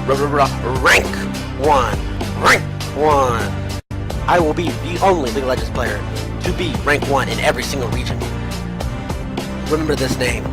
Rank 1. Rank 1. I will be the only League of Legends player to be rank 1 in every single region. Remember this name.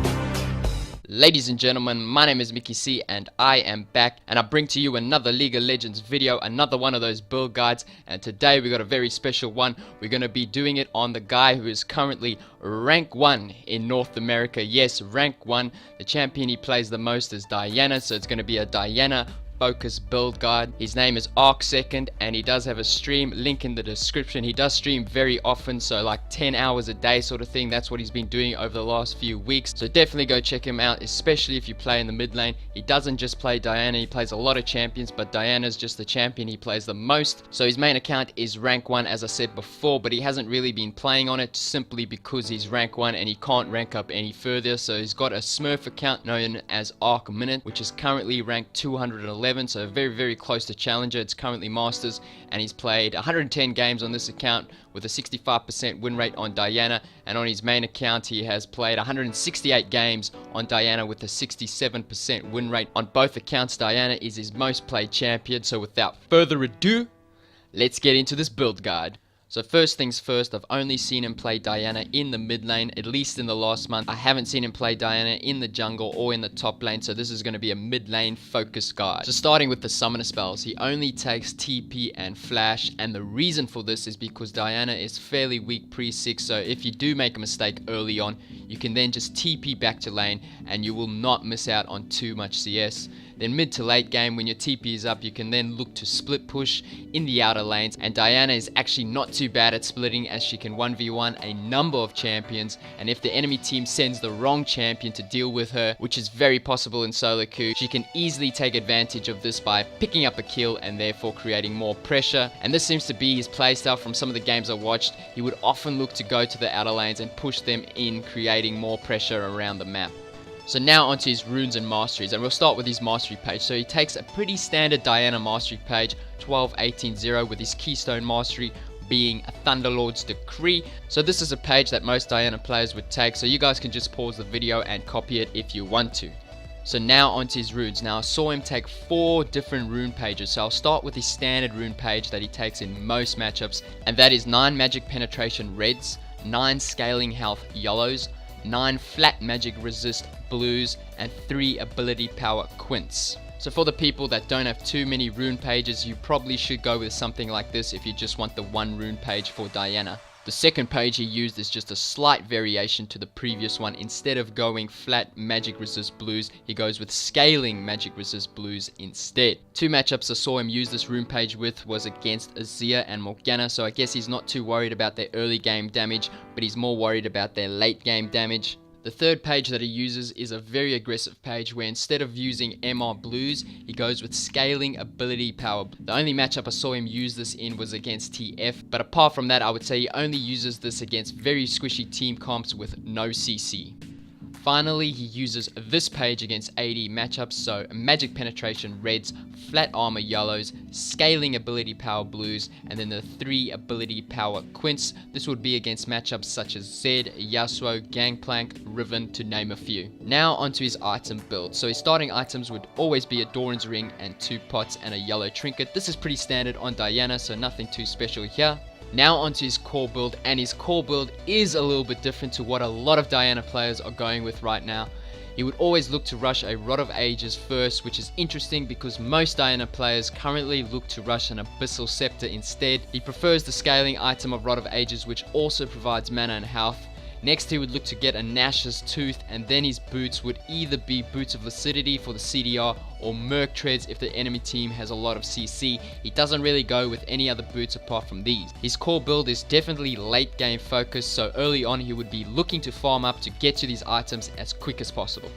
Ladies and gentlemen, my name is Mickey C and I am back, and I bring to you another League of Legends video, another one of those build guides, and today we got a very special one. We're going to be doing it on the guy who is currently rank 1 in North America. Yes, rank 1. The champion he plays the most is Diana, so it's going to be a Diana focus build guide. His name is Arcsecond and he does have a stream, link in the description. He does stream very often, so like 10 hours a day sort of thing. That's what he's been doing over the last few weeks, so definitely go check him out, especially if you play in the mid lane. He doesn't just play Diana, he plays a lot of champions, but Diana's just the champion he plays the most. So his main account is rank 1 as I said before, but he hasn't really been playing on it simply because he's rank 1 and he can't rank up any further. So he's got a Smurf account known as Arc Minute, which is currently ranked 211, so very close to Challenger. It's currently Masters, and he's played 110 games on this account with a 65% win rate on Diana, and on his main account he has played 168 games on Diana with a 67% win rate. On both accounts, Diana is his most played champion, so without further ado, let's get into this build guide. So first things first, I've only seen him play Diana in the mid lane, at least in the last month. I haven't seen him play Diana in the jungle or in the top lane, so this is going to be a mid lane focus guide. So starting with the summoner spells, he only takes TP and Flash, and the reason for this is because Diana is fairly weak pre-6, so if you do make a mistake early on, you can then just TP back to lane and you will not miss out on too much CS. Then mid to late game, when your TP is up, you can then look to split push in the outer lanes, and Diana is actually not too bad at splitting, as she can 1v1 a number of champions, and if the enemy team sends the wrong champion to deal with her, which is very possible in solo queue, she can easily take advantage of this by picking up a kill and therefore creating more pressure. And this seems to be his playstyle from some of the games I watched. He would often look to go to the outer lanes and push them in, creating more pressure around the map. So now onto his runes and masteries, and we'll start with his mastery page. So he takes a pretty standard Diana mastery page, 12-18-0, with his keystone mastery being a Thunderlord's Decree. So this is a page that most Diana players would take, so you guys can just pause the video and copy it if you want to. So now onto his runes. Now I saw him take 4 different rune pages, so I'll start with his standard rune page that he takes in most matchups, and that is 9 magic penetration reds, 9 scaling health yellows, 9 flat magic resist blues, and 3 ability power quints. So for the people that don't have too many rune pages, you probably should go with something like this if you just want the 1 rune page for Diana. The second page he used is just a slight variation to the previous one. Instead of going flat magic resist blues, he goes with scaling magic resist blues instead. 2 matchups I saw him use this rune page with was against Azir and Morgana, so I guess he's not too worried about their early game damage, but he's more worried about their late game damage. The third page that he uses is a very aggressive page where instead of using MR blues, he goes with scaling ability power. The only matchup I saw him use this in was against TF, but apart from that, I would say he only uses this against very squishy team comps with no CC. Finally, he uses this page against AD matchups, so magic penetration reds, flat armor yellows, scaling ability power blues, and then the 3 ability power quints. This would be against matchups such as Zed, Yasuo, Gangplank, Riven, to name a few. Now onto his item build. So his starting items would always be a Doran's ring and 2 pots and a yellow trinket. This is pretty standard on Diana, so nothing too special here. Now onto his core build, and his core build is a little bit different to what a lot of Diana players are going with right now. He would always look to rush a Rod of Ages first, which is interesting because most Diana players currently look to rush an Abyssal Scepter instead. He prefers the scaling item of Rod of Ages, which also provides mana and health. Next he would look to get a Nashor's Tooth, and then his boots would either be Boots of Lucidity for the CDR or Merc Treads if the enemy team has a lot of CC. He doesn't really go with any other boots apart from these. His core build is definitely late game focused, so early on he would be looking to farm up to get to these items as quick as possible.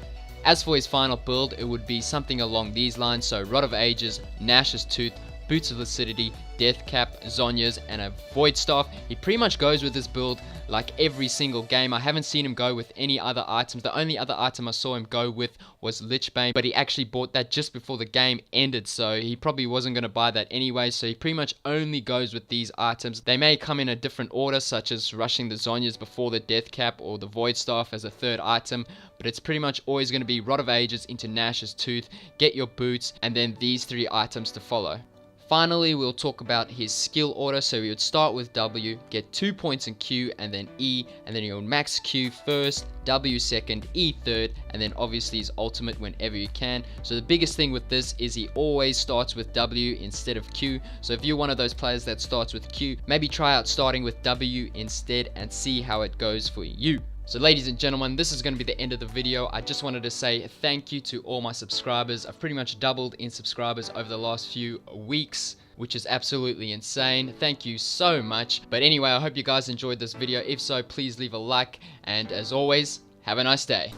As for his final build, it would be something along these lines, so Rod of Ages, Nashor's Tooth, Boots of Lucidity, Deathcap, Zhonyas, and a Void Staff. He pretty much goes with this build like every single game. I haven't seen him go with any other items. The only other item I saw him go with was Lichbane, but he actually bought that just before the game ended, so he probably wasn't going to buy that anyway, so he pretty much only goes with these items. They may come in a different order, such as rushing the Zhonyas before the Deathcap or the Void Staff as a third item, but it's pretty much always going to be Rod of Ages into Nashor's Tooth, get your boots, and then these 3 items to follow. Finally, we'll talk about his skill order. So we would start with W, get 2 points in Q, and then E, and then you'll max Q first, W second, E third, and then obviously his ultimate whenever you can. So the biggest thing with this is he always starts with W instead of Q. So if you're one of those players that starts with Q, maybe try out starting with W instead and see how it goes for you. So ladies and gentlemen, this is going to be the end of the video. I just wanted to say thank you to all my subscribers. I've pretty much doubled in subscribers over the last few weeks, which is absolutely insane. Thank you so much. But anyway, I hope you guys enjoyed this video. If so, please leave a like, and as always, have a nice day.